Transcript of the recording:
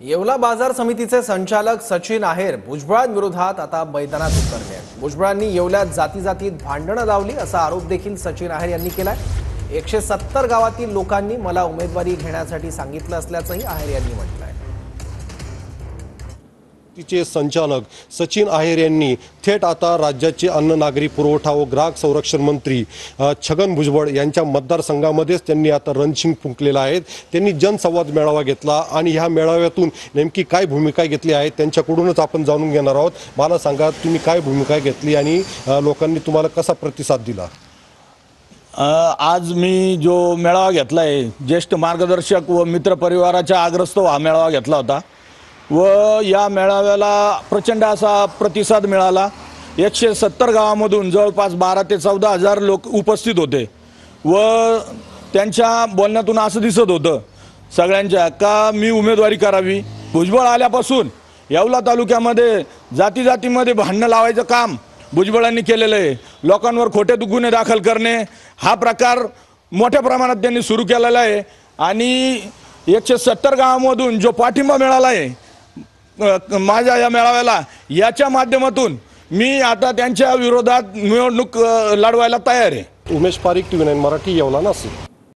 येवला बाजार समितीचे संचालक सचिन आहेर भुजबळांविरोधात आता मैदानात उतरले आहेत। भुजबळांनी येवल्यात जाती-जातीत भांडणं लावली असा आरोप देखील सचिन आहेर यांनी केलाय। 170 गावातील लोकांनी मला उमेदवारी घेण्यासाठी सांगितलं असल्याचंही आहेर यांनी म्हटलंय। तिचे संचालक सचिन आहेर यांनी थेट आता राज्याचे अन्न नागरी पुरवठा व ग्राहक संरक्षण मंत्री छगन भुजबळ यांच्या मतदारसंघामध्येच त्यांनी आता रणशिंग फुंकलेला आहे। त्यांनी जनसंवाद मेळावा घेतला आणि ह्या मेळाव्यातून नेमकी काय भूमिका घेतली आहे त्यांच्याकडूनच आपण जाणून घेणार आहोत। मला सांगा तुम्ही काय भूमिका घेतली आणि लोकांनी तुम्हाला कसा प्रतिसाद दिला? आज मी जो मेळावा घेतला आहे ज्येष्ठ मार्गदर्शक व मित्र परिवाराच्या आग्रस्तव हा मेळावा घेतला होता व या मेळाव्याला प्रचंड असा प्रतिसाद मिळाला। 170 गावामधून जवळपास 12 ते 14 हजार लोक उपस्थित होते व त्यांच्या बोलण्यातून असं दिसत होतं सगळ्यांच्या का मी उमेदवारी करावी। भुजबळ आल्यापासून येवला तालुक्यामध्ये जातीमध्ये भांडणं लावायचं काम भुजबळांनी केलेलं आहे। लोकांवर खोटे गुन्हे दाखल करणे हा प्रकार मोठ्या प्रमाणात त्यांनी सुरू केलेला आहे आणि 170 गावामधून जो पाठिंबा मिळाला आहे माझ्या या मेळाव्याला याच्या माध्यमातून मी आता त्यांच्या विरोधात निवडणूक लढवायला तयार आहे। उमेश पारिक, TV9 मराठी, येवला, नाशिक।